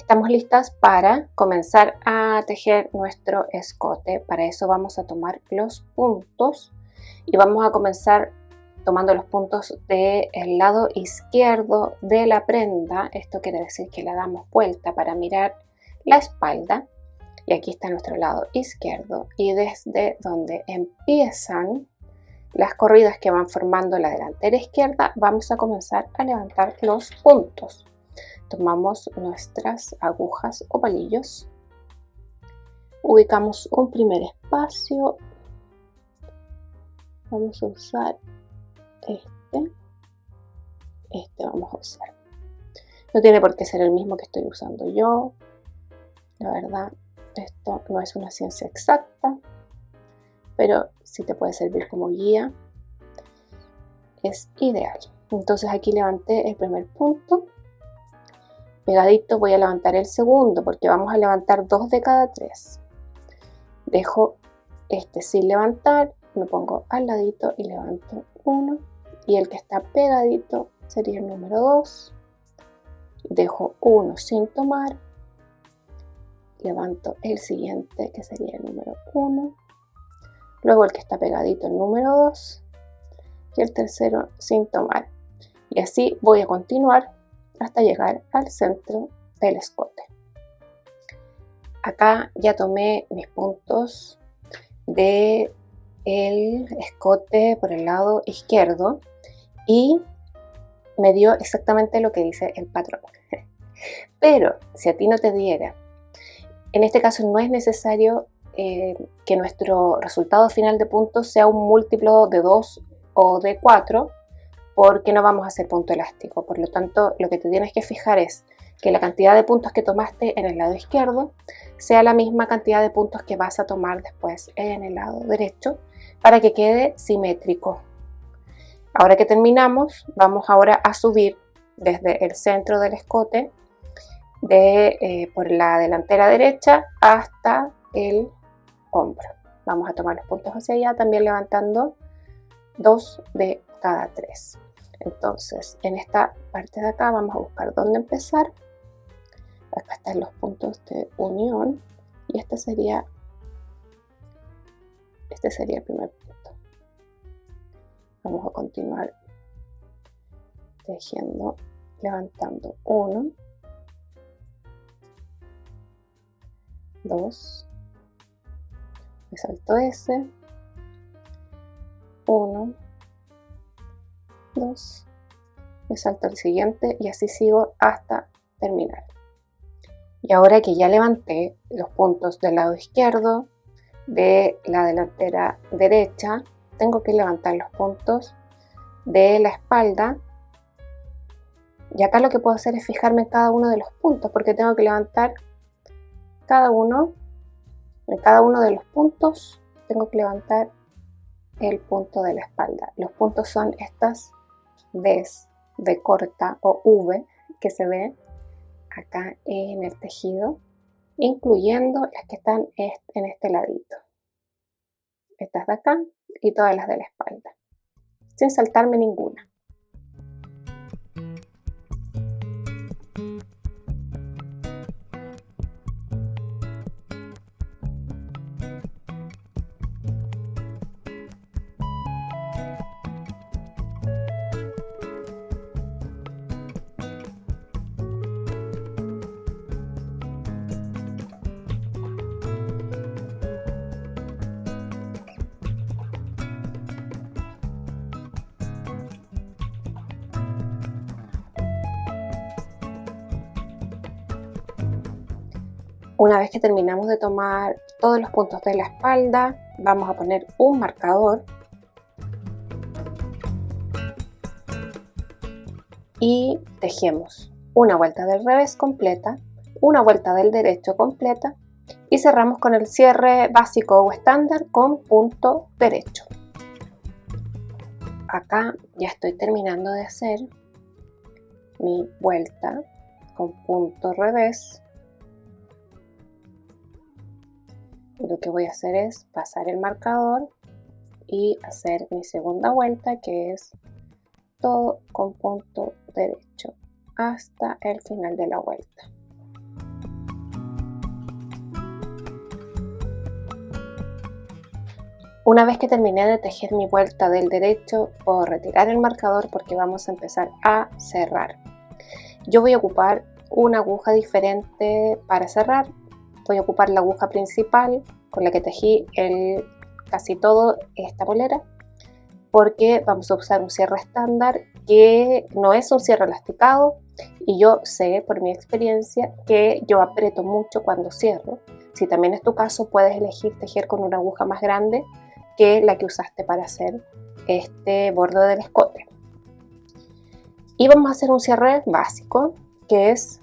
Estamos listas para comenzar a tejer nuestro escote. Para eso vamos a tomar los puntos y vamos a comenzar tomando los puntos del lado izquierdo de la prenda. Esto quiere decir que la damos vuelta para mirar la espalda. Y aquí está nuestro lado izquierdo. Y desde donde empiezan las corridas que van formando la delantera izquierda, vamos a comenzar a levantar los puntos. Tomamos nuestras agujas o palillos, ubicamos un primer espacio, vamos a usar este vamos a usar. No tiene por qué ser el mismo que estoy usando yo, la verdad esto no es una ciencia exacta, pero sí te puede servir como guía, es ideal. Entonces aquí levanté el primer punto. Pegadito voy a levantar el segundo porque vamos a levantar 2 de cada 3. Dejo este sin levantar, me pongo al ladito y levanto 1. Y el que está pegadito sería el número 2. Dejo 1 sin tomar. Levanto el siguiente que sería el número 1. Luego el que está pegadito el número 2. Y el tercero sin tomar. Y así voy a continuar hasta llegar al centro del escote. Acá ya tomé mis puntos del escote por el lado izquierdo y me dio exactamente lo que dice el patrón. Pero si a ti no te diera, en este caso no es necesario que nuestro resultado final de puntos sea un múltiplo de 2 o de 4, porque no vamos a hacer punto elástico. Por lo tanto, lo que te tienes que fijar es que la cantidad de puntos que tomaste en el lado izquierdo sea la misma cantidad de puntos que vas a tomar después en el lado derecho para que quede simétrico. Ahora que terminamos, vamos ahora a subir desde el centro del escote por la delantera derecha hasta el hombro. Vamos a tomar los puntos hacia allá, también levantando 2 de cada 3. Entonces, en esta parte de acá vamos a buscar dónde empezar. Acá están los puntos de unión y este sería el primer punto. Vamos a continuar tejiendo, levantando 1, 2, me salto ese, 1, 2, me salto el siguiente y así sigo hasta terminar. Y ahora que ya levanté los puntos del lado izquierdo de la delantera derecha, tengo que levantar los puntos de la espalda. Y acá lo que puedo hacer es fijarme en cada uno de los puntos, porque tengo que levantar en cada uno de los puntos, tengo que levantar el punto de la espalda. Los puntos son estas V's de corta o V que se ve acá en el tejido, incluyendo las que están en este ladito. Estas de acá y todas las de la espalda, sin saltarme ninguna. Una vez que terminamos de tomar todos los puntos de la espalda, vamos a poner un marcador y tejemos una vuelta del revés completa, una vuelta del derecho completa y cerramos con el cierre básico o estándar con punto derecho. Acá ya estoy terminando de hacer mi vuelta con punto revés. Y lo que voy a hacer es pasar el marcador y hacer mi segunda vuelta, que es todo con punto derecho hasta el final de la vuelta. Una vez que terminé de tejer mi vuelta del derecho, puedo retirar el marcador porque vamos a empezar a cerrar. Yo voy a ocupar una aguja diferente para cerrar. Voy a ocupar la aguja principal con la que tejí casi todo esta polera, porque vamos a usar un cierre estándar que no es un cierre elasticado, y yo sé por mi experiencia que yo aprieto mucho cuando cierro. Si también es tu caso, puedes elegir tejer con una aguja más grande que la que usaste para hacer este borde del escote. Y vamos a hacer un cierre básico, que es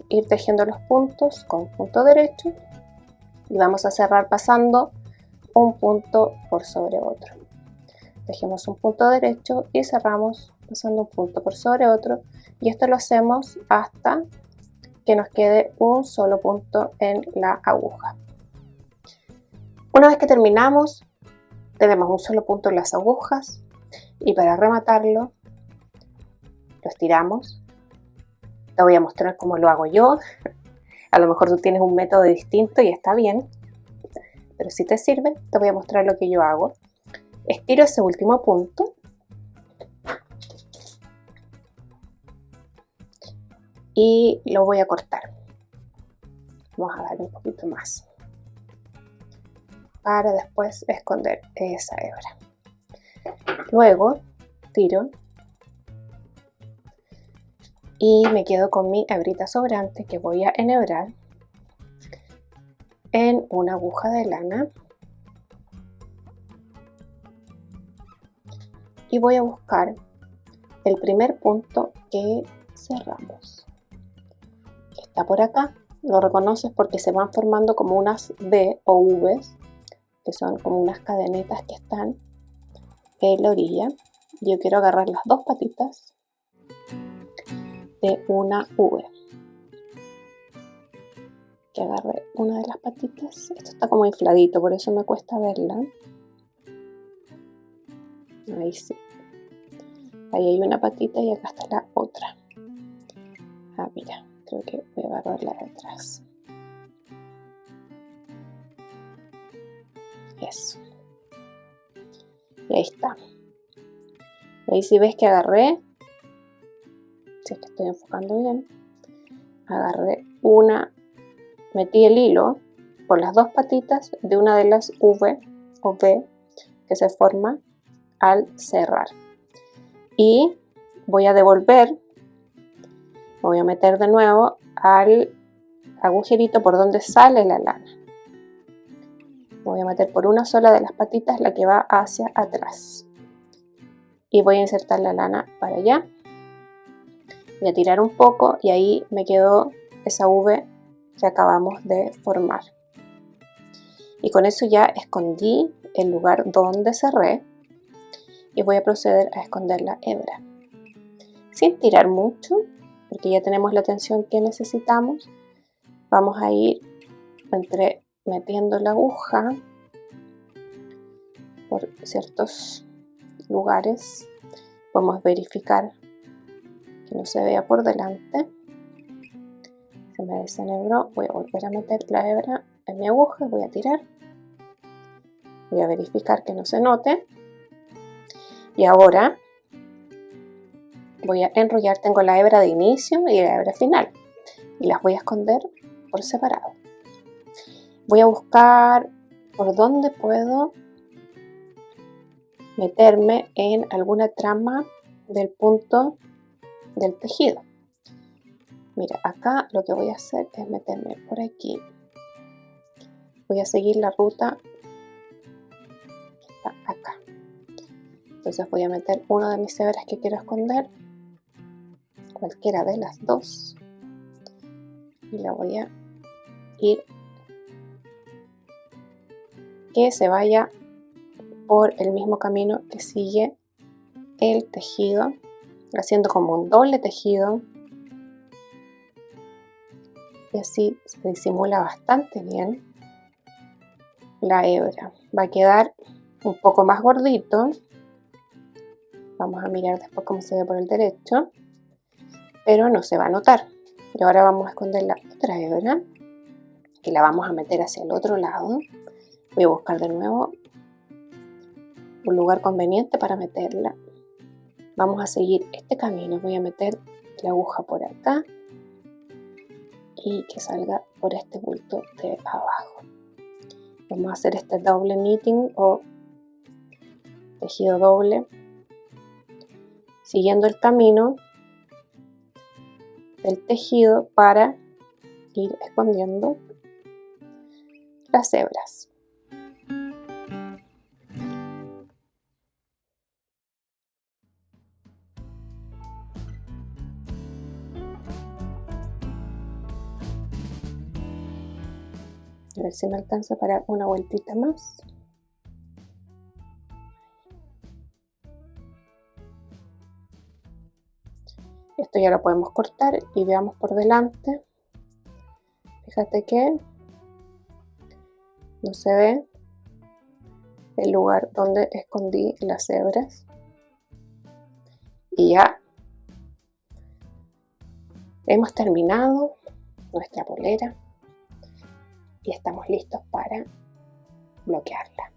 ir tejiendo los puntos con punto derecho, y vamos a cerrar pasando un punto por sobre otro. Tejemos un punto derecho y cerramos pasando un punto por sobre otro, y esto lo hacemos hasta que nos quede un solo punto en la aguja. Una vez que terminamos, tenemos un solo punto en las agujas, y para rematarlo lo estiramos. Te voy a mostrar cómo lo hago yo. A lo mejor tú tienes un método distinto y está bien, pero si te sirve, te voy a mostrar lo que yo hago. Estiro ese último punto y lo voy a cortar. Vamos a dar un poquito más para después esconder esa hebra. Luego tiro y me quedo con mi hebrita sobrante que voy a enhebrar en una aguja de lana, y voy a buscar el primer punto que cerramos, que está por acá. Lo reconoces porque se van formando como unas V o V's, que son como unas cadenitas que están en la orilla. Yo quiero agarrar las dos patitas de una V. Que agarre una de las patitas. Esto está como infladito, por eso me cuesta verla. Ahí sí. Ahí hay una patita y acá está la otra. Ah, mira, creo que voy a agarrarla de atrás. Eso. Y ahí está. Y ahí si ves que agarré, si es que estoy enfocando bien, agarré una, metí el hilo por las dos patitas de una de las V o V que se forma al cerrar. Y voy a devolver, me voy a meter de nuevo al agujerito por donde sale la lana. Voy a meter por una sola de las patitas la que va hacia atrás. Y voy a insertar la lana para allá. Voy a tirar un poco y ahí me quedó esa V que acabamos de formar. Y con eso ya escondí el lugar donde cerré, y voy a proceder a esconder la hebra. Sin tirar mucho, porque ya tenemos la tensión que necesitamos. Vamos a ir metiendo la aguja por ciertos lugares. Podemos verificar que no se vea por delante. Se me desenhebró. Voy a volver a meter la hebra en mi aguja. Voy a tirar. Voy a verificar que no se note. Y ahora voy a enrollar. Tengo la hebra de inicio y la hebra final, y las voy a esconder por separado. Voy a buscar por dónde puedo meterme en alguna trama del punto del tejido. Mira, acá lo que voy a hacer es meterme por aquí. Voy a seguir la ruta que está acá. Entonces voy a meter una de mis hebras que quiero esconder, cualquiera de las dos, y la voy a ir que se vaya por el mismo camino que sigue el tejido, haciendo como un doble tejido, y así se disimula bastante bien la hebra. Va a quedar un poco más gordito. Vamos a mirar después cómo se ve por el derecho, pero no se va a notar. Y ahora vamos a esconder la otra hebra, que la vamos a meter hacia el otro lado. Voy a buscar de nuevo un lugar conveniente para meterla. Vamos a seguir este camino. Voy a meter la aguja por acá y que salga por este bulto de abajo. Vamos a hacer este doble knitting o tejido doble, siguiendo el camino del tejido para ir escondiendo las hebras. A ver si me alcanza para una vueltita más. Esto ya lo podemos cortar y veamos por delante. Fíjate que no se ve el lugar donde escondí las hebras. Y ya hemos terminado nuestra polera y estamos listos para bloquearla.